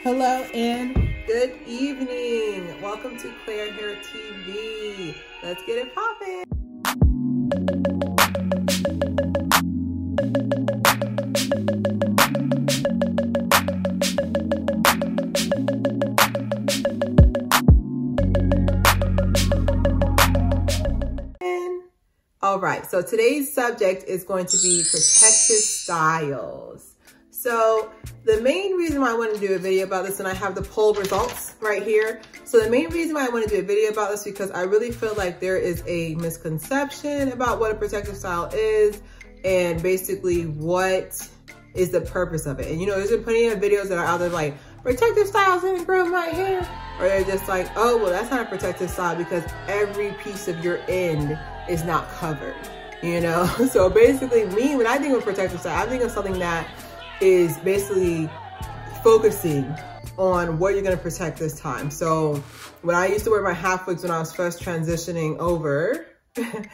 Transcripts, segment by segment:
Hello and good evening. Welcome to Claire Hair TV. Let's get it poppin'. All right, so today's subject is going to be protective styles. So the main reason why I want to do a video about this, and I have the poll results right here. So the main reason why I want to do a video about this because I really feel like there is a misconception about what a protective style is and basically what is the purpose of it. And you know, there's been plenty of videos that are out there like, protective styles didn't grow my hair. Or they're just like, oh, well, that's not a protective style because every piece of your end is not covered, you know? So basically me, when I think of protective style, I think of something that is basically focusing on what you're gonna protect this time. So when I used to wear my half wigs when I was first transitioning over, I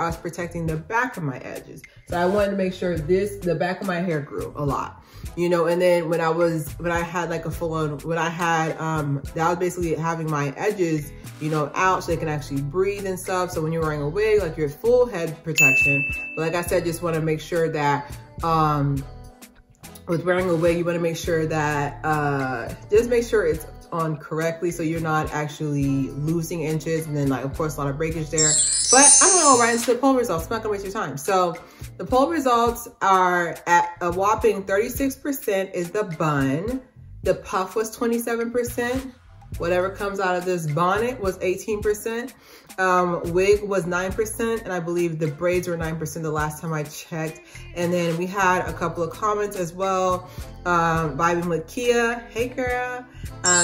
was protecting the back of my edges. So I wanted to make sure the back of my hair grew a lot, you know. And then when I had like a full on, that was basically having my edges, you know, out so they can actually breathe and stuff. So when you're wearing a wig, like your full head protection. But like I said, just want to make sure that, with wearing a wig, you want to make sure that, just make sure it's on correctly so you're not actually losing inches, and then like of course a lot of breakage there. But I'm gonna go right into the poll results. I'm not gonna waste your time. So the poll results are at a whopping 36% is the bun, the puff was 27%, whatever comes out of this bonnet was 18%, wig was 9%, and I believe the braids were 9% the last time I checked. And then we had a couple of comments as well. Vibing with Kia, hey girl.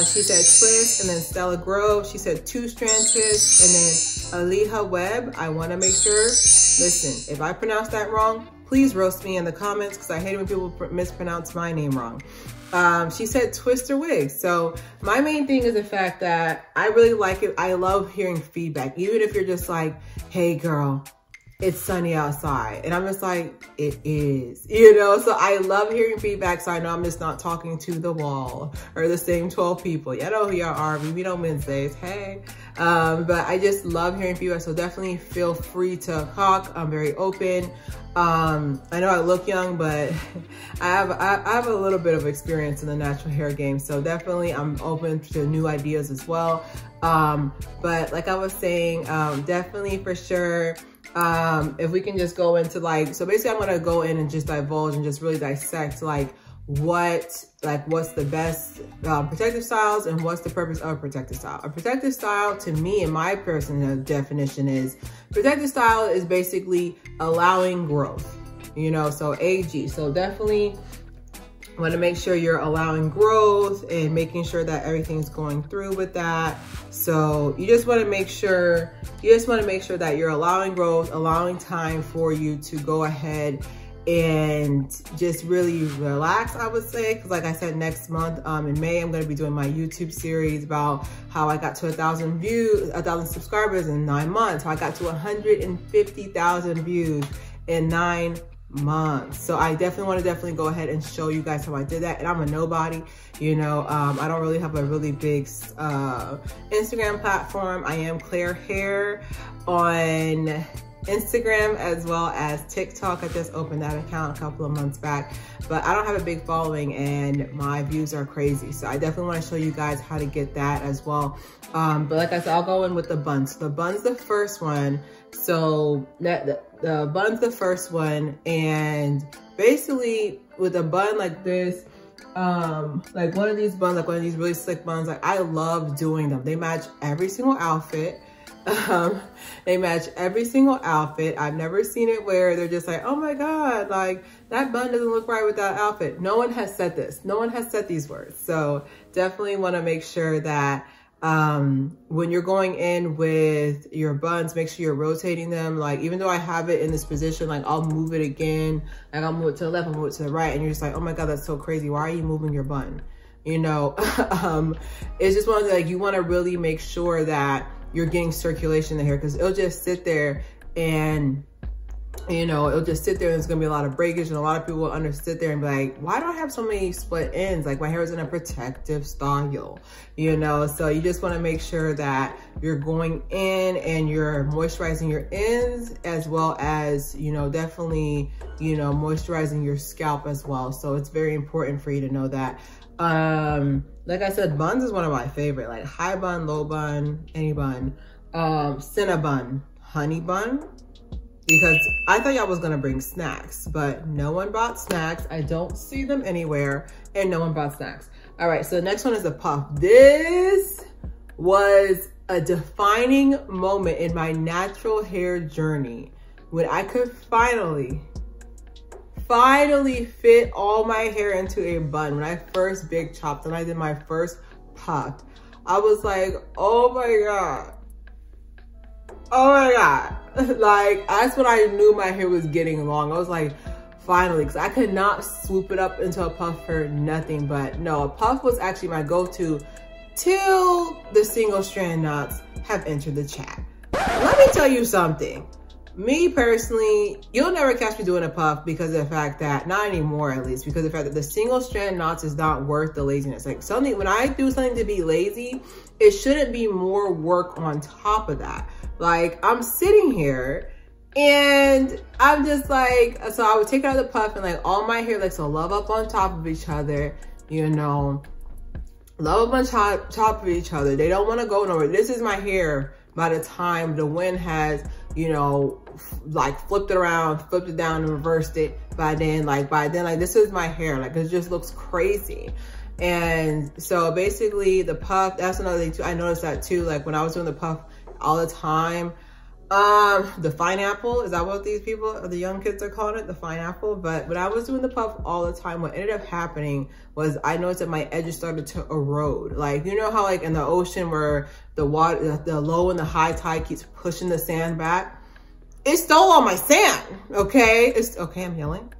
She said twist, and then Stella Grove, she said 2-strand twist, and then Aliha Webb, I wanna make sure, listen, if I pronounce that wrong, please roast me in the comments because I hate when people mispronounce my name wrong. She said twister wig. So my main thing is the fact that I really like it. I love hearing feedback, even if you're just like, hey girl, it's sunny outside. And I'm just like, it is, you know? So I love hearing feedback. So I know I'm just not talking to the wall or the same 12 people. Y'all know who y'all are. We don't Wednesdays, hey. But I just love hearing feedback. So definitely feel free to talk. I'm very open. I know I look young, but I have a little bit of experience in the natural hair game. So definitely I'm open to new ideas as well. But like I was saying, definitely for sure, if we can just go into like, so basically I'm gonna go in and just divulge and just really dissect like what's the best protective styles and what's the purpose of a protective style. A protective style to me, in my personal definition, is protective style is basically allowing growth, you know, so AG. So definitely want to make sure you're allowing growth and making sure that everything's going through with that. So you just want to make sure that you're allowing growth, allowing time for you to go ahead and just really relax, I would say. Because like I said, next month in May, I'm going to be doing my YouTube series about how I got to 1,000 subscribers in 9 months. How I got to 150,000 views in 9 months. So I definitely want to go ahead and show you guys how I did that. And I'm a nobody, you know. I don't really have a really big Instagram platform. I am Claire Hair on Instagram as well as TikTok. I just opened that account a couple of months back, but I don't have a big following and my views are crazy. So I definitely want to show you guys how to get that as well. But like I said, I'll go in with the buns. The bun's the first one. So the bun's the first one, and basically with a bun like this, like one of these buns, like one of these really slick buns, like I love doing them. They match every single outfit. They match every single outfit. I've never seen it where they're just like, oh my God, like that bun doesn't look right with that outfit. No one has said this. No one has said these words. So definitely want to make sure that when you're going in with your buns, make sure you're rotating them. Like, even though I have it in this position, like I'll move it again. Like I'll move it to the left, I'll move it to the right. And you're just like, oh my God, that's so crazy. Why are you moving your bun? You know, it's just one of the, like, you want to really make sure that you're getting circulation in the hair, because it'll just sit there and you know, it'll just sit there and it's gonna be a lot of breakage, and a lot of people will sit there and be like, why do I have so many split ends? Like, my hair is in a protective style, you know? So you just wanna make sure that you're going in and you're moisturizing your ends, as well as, you know, definitely, you know, moisturizing your scalp as well. So it's very important for you to know that. Like I said, buns is one of my favorite, like high bun, low bun, any bun, cinnabon, honey bun. Because I thought y'all was gonna bring snacks, but no one brought snacks. I don't see them anywhere, and no one brought snacks. All right, so the next one is the puff. This was a defining moment in my natural hair journey when I could finally fit all my hair into a bun. When I first big chopped and I did my first puff, I was like, oh my God. Oh my God. Like, that's when I knew my hair was getting long. I was like, finally, because I could not swoop it up into a puff for nothing. But no, a puff was actually my go-to till the single strand knots have entered the chat. Let me tell you something. Me personally, you'll never catch me doing a puff because of the fact that, not anymore at least, because of the fact that the single strand knots is not worth the laziness. Like, something, when I do something to be lazy, it shouldn't be more work on top of that. Like, I'm sitting here and I'm just like, so I would take out the puff and like all my hair likes to love up on top of each other, you know, love up on top of each other. They don't want to go nowhere. This is my hair by the time the wind has, you know, like flipped it around, flipped it down and reversed it. By then, like this is my hair. Like, it just looks crazy. And so basically the puff, that's another thing too. I noticed that too, like when I was doing the puff all the time. The pineapple, is that what these people, the young kids are calling it, the pineapple? But when I was doing the puff all the time, what ended up happening was I noticed that my edges started to erode. Like, you know how like in the ocean where the water, the low and the high tide keeps pushing the sand back? It stole all my sand, okay? Okay, I'm yelling.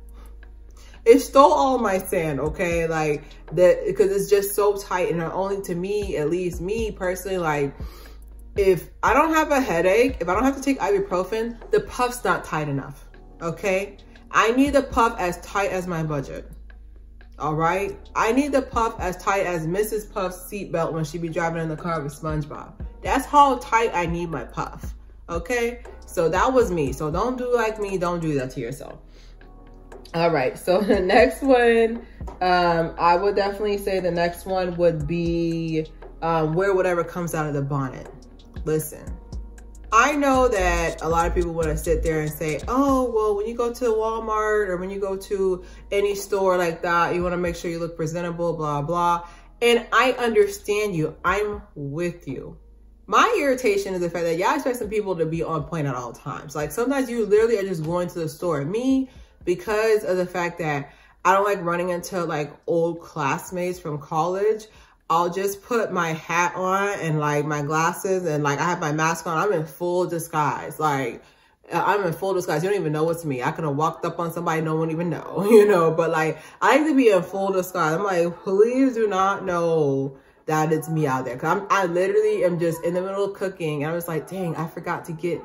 It stole all my sand, okay? Like, that, because it's just so tight, and only to me, at least me personally, like, if I don't have a headache, if I don't have to take ibuprofen, the puff's not tight enough, okay? I need the puff as tight as my budget, all right? I need the puff as tight as Mrs. Puff's seatbelt when she be driving in the car with SpongeBob. That's how tight I need my puff, okay? So that was me. So don't do like me, don't do that to yourself. All right, so the next one, I would definitely say the next one would be wear whatever comes out of the bonnet. Listen, I know that a lot of people want to sit there and say, oh, well, when you go to Walmart or when you go to any store like that, you want to make sure you look presentable, blah, blah. And I understand you. I'm with you. My irritation is the fact that y'all expect some people to be on point at all times. Like, sometimes you literally are just going to the store. Me, because of the fact that I don't like running into like old classmates from college, I'll just put my hat on and like my glasses and like I have my mask on. I'm in full disguise. Like, I'm in full disguise. You don't even know it's me. I could have walked up on somebody, no one even know, you know, but like I need to be in full disguise. I'm like, please do not know that it's me out there. Cause I literally am just in the middle of cooking and I was like, dang, I forgot to get,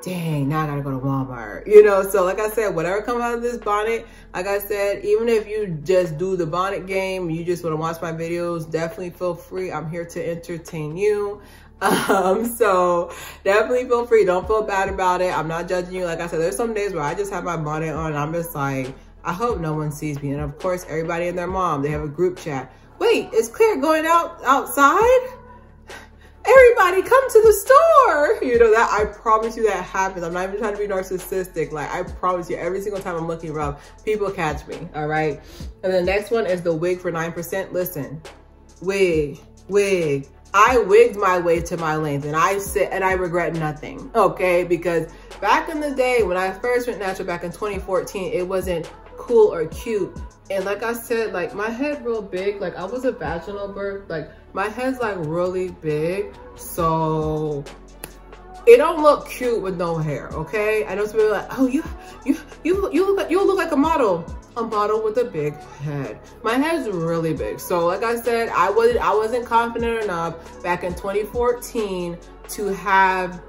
dang, now I gotta go to Walmart, you know? So like I said, whatever comes out of this bonnet, like I said, even if you just do the bonnet game, you just wanna watch my videos, definitely feel free. I'm here to entertain you. So definitely feel free. Don't feel bad about it. I'm not judging you. Like I said, there's some days where I just have my bonnet on and I'm just like, I hope no one sees me. And of course, everybody and their mom, they have a group chat. Wait, is Claire going outside? Everybody come to the store. You know, that I promise you that happens. I'm not even trying to be narcissistic. Like, I promise you, every single time I'm looking around, people catch me, all right? And the next one is the wig for 9%. Listen, wig. I wigged my way to my length and I regret nothing, okay? Because back in the day when I first went natural back in 2014, it wasn't cool or cute. And like I said, like my head real big, like I was a vaginal birth, like my head's like really big. So it don't look cute with no hair, okay? I know some people are like, oh, you look like a model with a big head. My head's really big. So like I said, I wasn't confident enough back in 2014 to have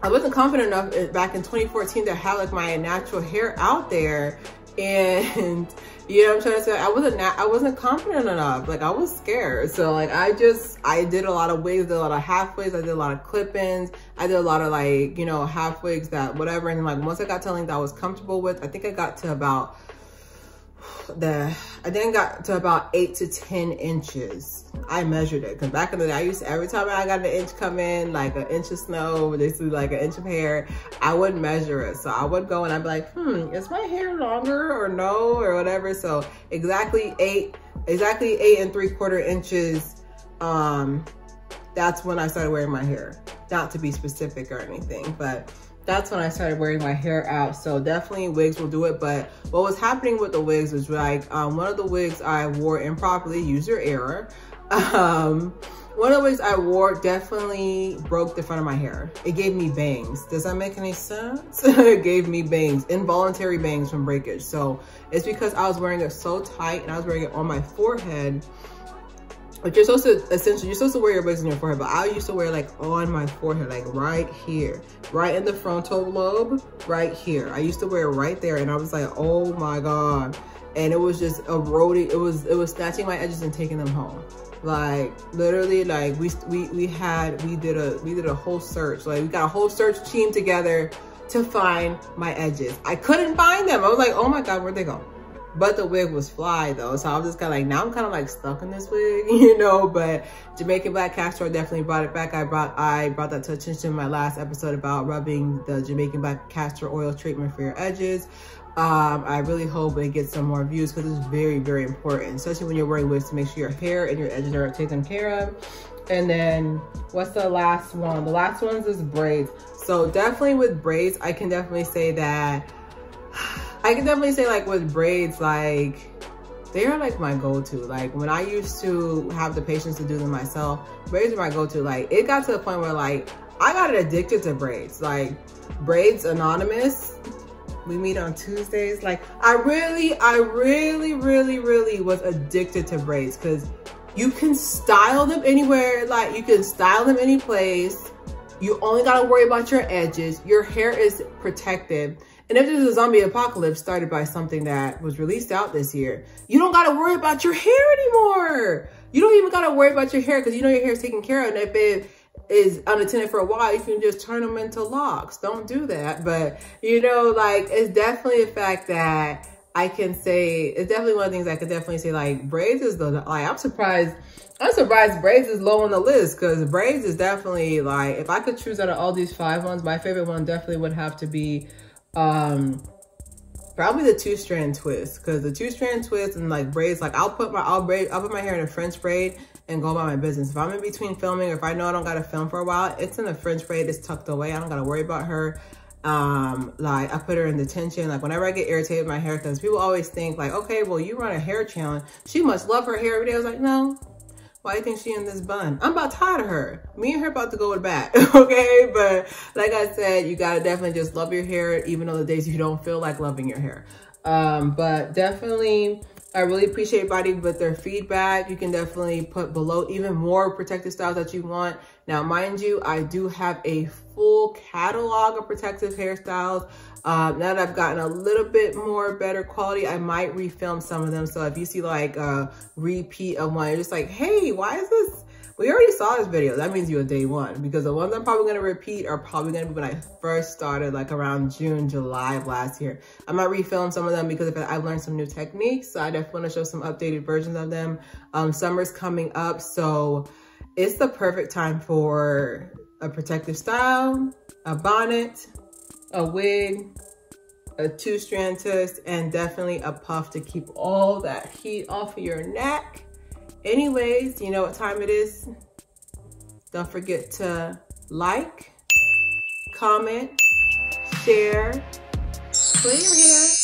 I wasn't confident enough back in 2014 to have like my natural hair out there. And you know what I'm trying to say? I wasn't confident enough. Like I was scared. So like I did a lot of wigs, did a lot of half wigs, I did a lot of clip-ins, I did a lot of like, you know, half wigs that whatever. And like once I got to length that I was comfortable with, I think I got to about 8 to 10 inches. I measured it because back in the day, I used to, every time I got an inch come in, like an inch of snow, basically like an inch of hair, I would measure it. So I would go and I'd be like, is my hair longer or no, or whatever. So exactly 8 3/4 inches. That's when I started wearing my hair. Not to be specific or anything, but that's when I started wearing my hair out. So definitely wigs will do it. But what was happening with the wigs was like, one of the wigs I wore improperly, user error. One of the wigs I wore definitely broke the front of my hair. It gave me bangs. Does that make any sense? It gave me bangs, involuntary bangs from breakage. So it's because I was wearing it so tight and I was wearing it on my forehead. Like you're supposed to, essentially, you're supposed to wear your wigs on your forehead, but I used to wear like on my forehead, like right here, right in the frontal lobe, right here. I used to wear it right there, and I was like, oh my God. And it was just eroding, it was snatching my edges and taking them home. Like literally, like we did a whole search. Like we got a whole search team together to find my edges. I couldn't find them. I was like, oh my God, where'd they go? But the wig was fly though, so I was just kind of like, now I'm kind of like stuck in this wig, you know. But Jamaican black castor oil definitely brought it back. I brought that to attention in my last episode about rubbing the Jamaican black castor oil treatment for your edges. I really hope it gets some more views because it's very, very important, especially when you're wearing wigs, to make sure your hair and your edges are taken care of. And then what's the last one? The last one is braids. So definitely with braids, I can definitely say like with braids, like they're like my go-to. Like when I used to have the patience to do them myself, braids are my go-to. Like it got to the point where like I got addicted to braids. Like Braids Anonymous, we meet on Tuesdays. Like I really was addicted to braids because you can style them anywhere. Like you can style them any place. You only gotta worry about your edges. Your hair is protected. And if there's a zombie apocalypse started by something that was released out this year, you don't gotta worry about your hair anymore. You don't even gotta worry about your hair because you know your hair is taken care of. And if it is unattended for a while, you can just turn them into locks. Don't do that. But you know, like it's definitely a fact that I can say, it's definitely one of the things I could definitely say, like braids is the, like I'm surprised braids is low on the list because braids is definitely like, if I could choose out of all these 5 ones, my favorite one definitely would have to be probably the 2-strand twist, because the 2-strand twist and like braids, like I'll put my hair in a French braid and go about my business. If I'm in between filming, or if I know I don't gotta film for a while, it's in a French braid, it's tucked away, I don't gotta worry about her. Like I put her in detention. Like whenever I get irritated with my hair, because people always think like, okay, well you run a hair challenge, she must love her hair every day. I was like, no. Why do you think she in this bun? I'm about tired of her. Me and her about to go to bat, okay? But like I said, you gotta definitely just love your hair, even on the days you don't feel like loving your hair. But definitely, I really appreciate everybody with their feedback. You can definitely put below even more protective styles that you want. Now, mind you, I do have a full catalog of protective hairstyles. Now that I've gotten a little bit more better quality, I might refilm some of them. So if you see like a repeat of one, you're just like, hey, why is this? We already saw this video. That means you're day one, because the ones I'm probably gonna repeat are probably gonna be when I first started, like around June, July of last year. I might refilm some of them because I've learned some new techniques. So I definitely wanna show some updated versions of them. Summer's coming up, so it's the perfect time for a protective style, a bonnet, a wig, a 2-strand twist, and definitely a puff to keep all that heat off of your neck. Anyways, you know what time it is. Don't forget to like, comment, share, play your hair.